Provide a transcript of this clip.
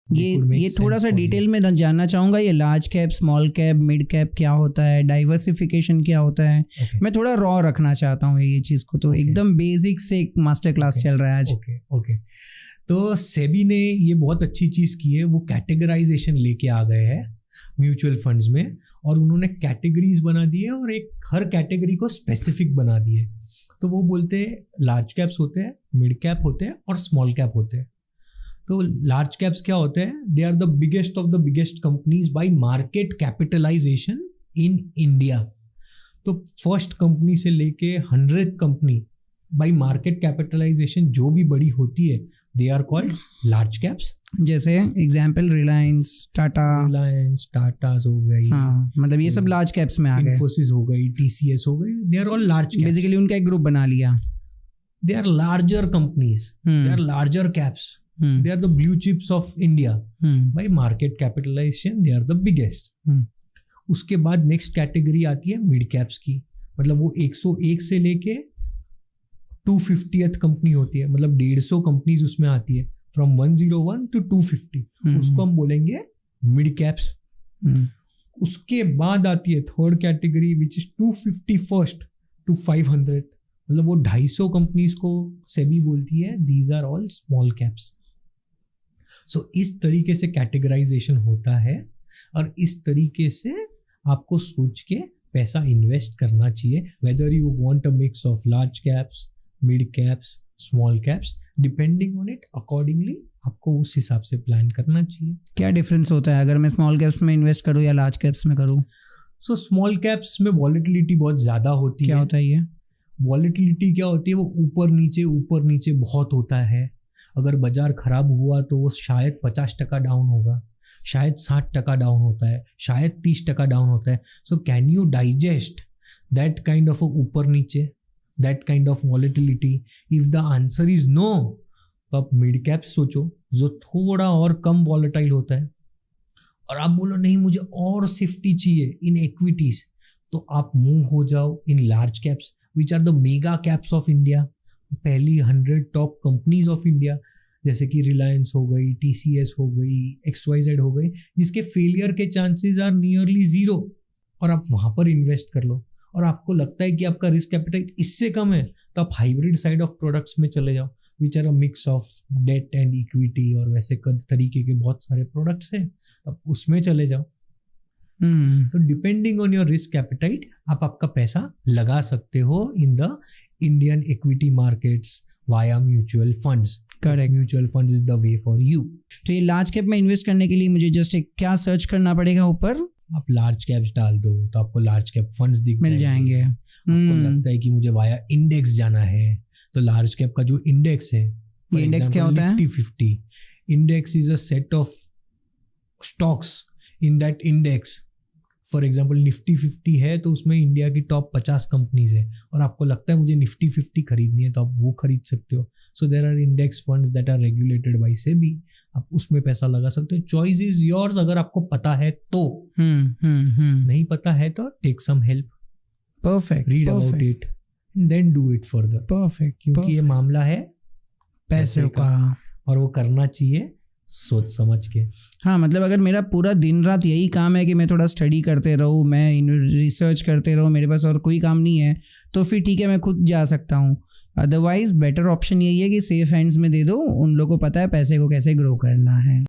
ये थोड़ा सा डिटेल में जानना चाहूंगा, ये large cap, small cap, mid cap क्या होता है, डाइवर्सिफिकेशन क्या होता है। मैं थोड़ा रॉ रखना चाहता हूँ ये चीज़ को, तो एकदम बेसिक से एक मास्टर क्लास चल रहा है आज। ओके। तो सेबी ने ये बहुत अच्छी चीज़ की है, वो कैटेगराइजेशन लेके आ गए हैं म्यूचुअल फंड्स में, और उन्होंने कैटेगरीज बना दी है और एक हर कैटेगरी को स्पेसिफिक बना दिए। तो वो बोलते हैं लार्ज कैप्स होते हैं, मिड कैप होते हैं और स्मॉल कैप होते हैं। तो लार्ज कैप्स क्या होते हैं? They are the biggest of the biggest companies by market capitalization in India. तो फर्स्ट कंपनी से लेके 100th company by market capitalisation जो भी बड़ी होती है, they are called large caps. जैसे एग्जांपल रिलायंस टाटास हो गई, हाँ, मतलब ये सब लार्ज कैप्स में आ गए। इन्फोसिस हो गई, टीसीएस हो गई, they are all large caps. Basically उनका एक ग्रुप बना लिया। They are larger companies, they are larger caps, they are the blue chips of India. By market capitalization they are the biggest. उसके बाद नेक्स्ट कैटेगरी आती है mid caps की, मतलब वो 101 से लेके 250th कंपनी होती है, मतलब 150 कंपनीज उसमें आती है, फ्रॉम 101 to 250, उसको हम बोलेंगे मिड कैप्स। उसके बाद आती है third category which is 251st to 500, मतलब वो 250 कंपनीज को सेबी बोलती है these are all small caps. So इस तरीके से कैटेगराइजेशन होता है, और इस तरीके से आपको सोच के पैसा इन्वेस्ट करना चाहिए, whether you want a mix of large caps, mid caps, small caps, depending on it accordingly आपको उस हिसाब से प्लान करना चाहिए। क्या डिफरेंस होता है अगर मैं स्मॉल कैप्स में इन्वेस्ट करूँ या लार्ज कैप्स में करूँ? सो स्मॉल कैप्स में वॉलेटिलिटी बहुत ज़्यादा होती है। क्या होता है ये वॉलेटिलिटी? क्या होती है, वो ऊपर नीचे बहुत होता है। अगर बाजार खराब हुआ तो वो शायद 50% डाउन होगा, शायद 60% डाउन होता है, शायद 30% डाउन होता है। So can you digest that kind of ऊपर नीचे, that kind of volatility? If the answer is no, तो आप मिड कैप सोचो जो थोड़ा और कम वॉलेटाइल होता है, और आप बोलो नहीं मुझे और सेफ्टी चाहिए इन इक्विटीज, तो आप मूव हो जाओ in large caps which are the mega caps of India, पहली 100 टॉप कंपनीज ऑफ इंडिया, जैसे कि रिलायंस हो गई, टीसीएस हो गई, XYZ हो गई, जिसके फेलियर के चांसेस आर नियरली 0, और आप वहाँ पर इन्वेस्ट कर लो। और आपको लगता है कि आपका रिस्क कैपिटल इससे कम है, तो आप हाइब्रिड साइड ऑफ प्रोडक्ट्स में चले जाओ which are a mix of debt and equity, और वैसे तरीके के बहुत सारे प्रोडक्ट्स हैं, आप उसमें चले जाओ। तो depending on your risk appetite आप आपका पैसा लगा सकते हो in the Indian equity markets via mutual funds. Correct, mutual funds is the way for you. तो ये लार्ज कैप में इन्वेस्ट करने के लिए मुझे जस्ट एक क्या सर्च करना पड़ेगा ऊपर? आप लार्ज कैप्स डाल दो तो आपको लार्ज कैप फंड्स मिल जाएंगे। आपको लगता है कि मुझे वाया इंडेक्स जाना है, तो लार्ज कैप का जो इंडेक्स है, ये इंडेक्स क्या होता है? Nifty 50 index is a set of stocks in that index. For example Nifty 50 है तो उसमें इंडिया की टॉप 50 कंपनीज है, और आपको लगता है मुझे निफ्टी 50 खरीदनी है, तो आप वो खरीद सकते हो। So there are index funds that are regulated by SEBI, आप उसमें पैसा लगा सकते हो। चॉइस इज योर्स, अगर आपको पता है तो। नहीं पता है तो take some help, perfect, read about it and then do it further. Perfect, क्योंकि ये मामला है पैसे का, और वो करना चाहिए सोच समझ के। हाँ, मतलब अगर मेरा पूरा दिन रात यही काम है कि मैं थोड़ा स्टडी करते रहूँ, मैं रिसर्च करते रहूँ, मेरे पास और कोई काम नहीं है, तो फिर ठीक है मैं खुद जा सकता हूँ। अदरवाइज बेटर ऑप्शन यही है कि सेफ हैंड्स में दे दो, उन लोगों को पता है पैसे को कैसे ग्रो करना है।